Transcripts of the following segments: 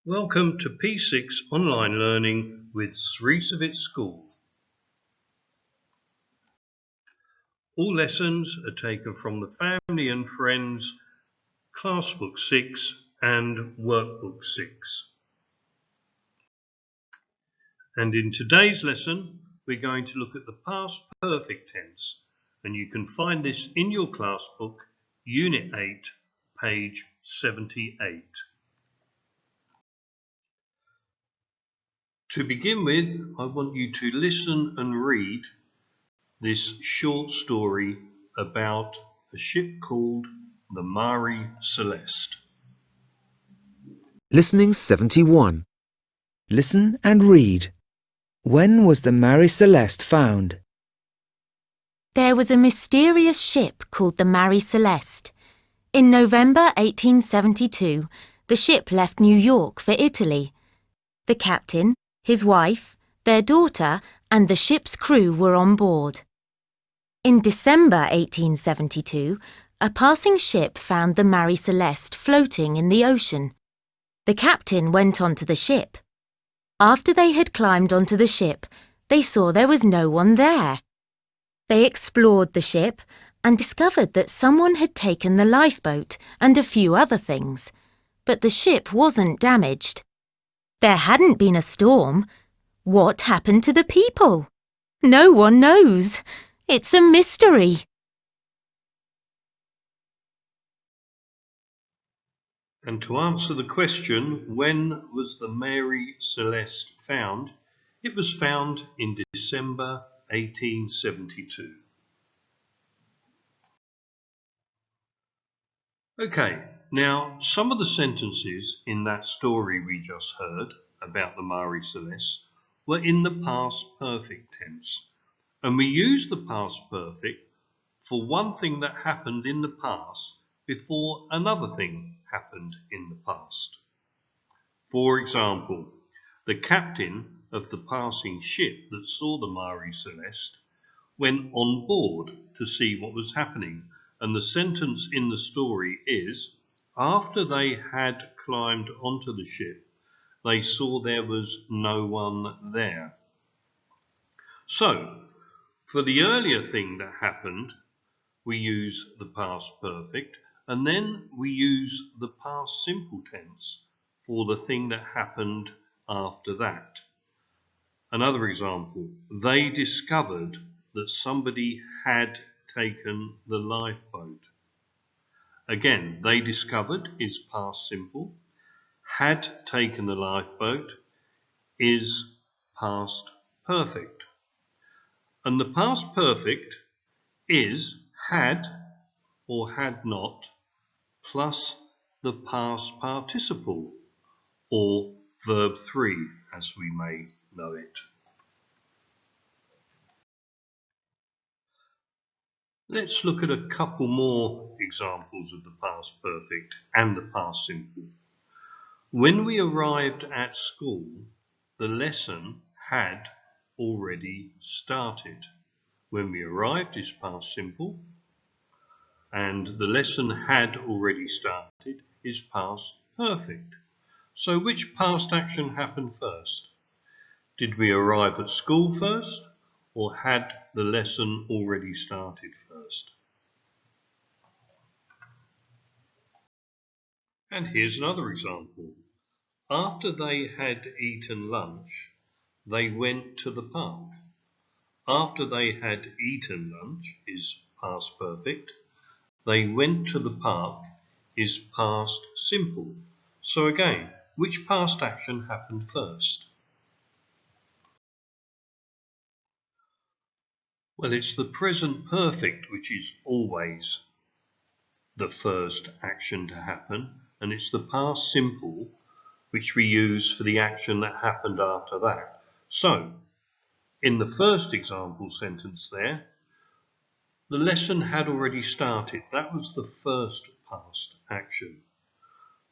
Welcome to P.6 online learning with Srisavit School. All lessons are taken from the Family and Friends Class Book 6 and Workbook 6. And in today's lesson, we're going to look at the past perfect tense, and you can find this in your class book, Unit 8, page 78. To begin with, I want you to listen and read this short story about a ship called the Marie Celeste. Listening 71. Listen and read. When was the Marie Celeste found? There was a mysterious ship called the Marie Celeste. In November 1872, the ship left New York for Italy. The captain, his wife, their daughter, and the ship's crew were on board. In December 1872, a passing ship found the Marie Celeste floating in the ocean. The captain went onto the ship. After they had climbed onto the ship, they saw there was no one there. They explored the ship and discovered that someone had taken the lifeboat and a few other things, but the ship wasn't damaged. There hadn't been a storm. What happened to the people? No one knows. It's a mystery. And to answer the question, when was the Marie Celeste found? It was found in December 1872. Okay, now some of the sentences in that story we just heard about the Marie Celeste were in the past perfect tense. And we use the past perfect for one thing that happened in the past before another thing happened in the past. For example, the captain of the passing ship that saw the Marie Celeste went on board to see what was happening, and the sentence in the story is, after they had climbed onto the ship, they saw there was no one there. So, for the earlier thing that happened, we use the past perfect, and then we use the past simple tense for the thing that happened after that. Another example, they discovered that somebody had taken the lifeboat. Again, they discovered is past simple. Had taken the lifeboat is past perfect. And the past perfect is had or had not plus the past participle, or verb 3 as we may know it. Let's look at a couple more examples of the past perfect and the past simple. When we arrived at school, the lesson had already started. When we arrived is past simple, and the lesson had already started is past perfect. So which past action happened first? Did we arrive at school first, or had the lesson already started first? And here's another example. After they had eaten lunch, they went to the park. After they had eaten lunch is past perfect. They went to the park is past simple. So again, which past action happened first? Well, it's the present perfect which is always the first action to happen, and it's the past simple which we use for the action that happened after that. So, in the first example sentence there, the lesson had already started. That was the first past action.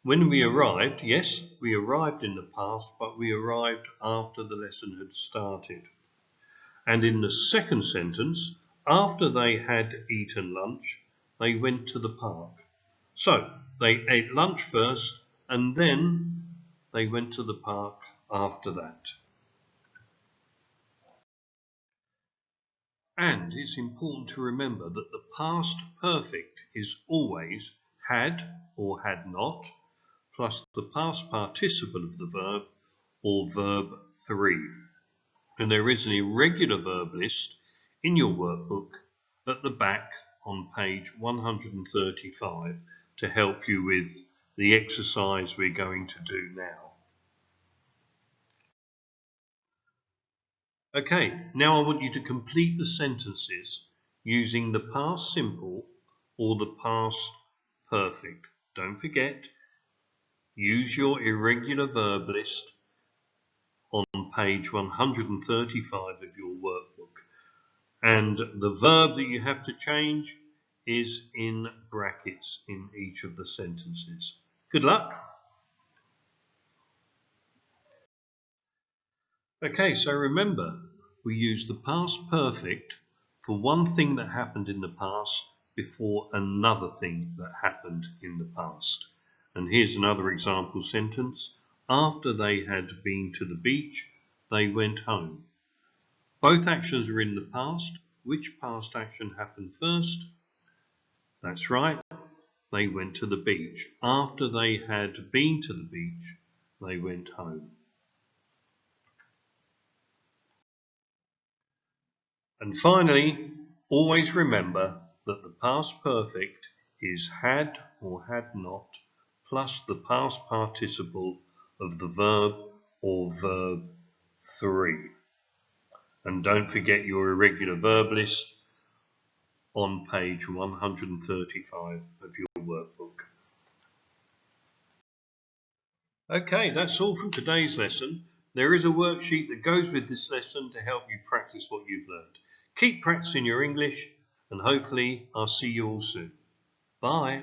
When we arrived, yes, we arrived in the past, but we arrived after the lesson had started. And in the second sentence, after they had eaten lunch, they went to the park. So they ate lunch first, and then they went to the park after that. And it's important to remember that the past perfect is always had or had not, plus the past participle of the verb or verb 3. And there is an irregular verb list in your workbook at the back on page 135 to help you with the exercise we're going to do now. Okay, now I want you to complete the sentences using the past simple or the past perfect. Don't forget, use your irregular verb list on page 135 of your workbook. And the verb that you have to change is in brackets in each of the sentences. Good luck. Okay, so remember, we use the past perfect for one thing that happened in the past before another thing that happened in the past. And here's another example sentence. After they had been to the beach, they went home. Both actions are in the past. Which past action happened first? That's right, they went to the beach. After they had been to the beach, they went home. And finally, always remember that the past perfect is had or had not, plus the past participle of the verb or verb 3. And don't forget your irregular verb list on page 135 of your workbook. Okay, that's all from today's lesson. There is a worksheet that goes with this lesson to help you practice what you've learned. Keep practicing your English, and hopefully I'll see you all soon. Bye.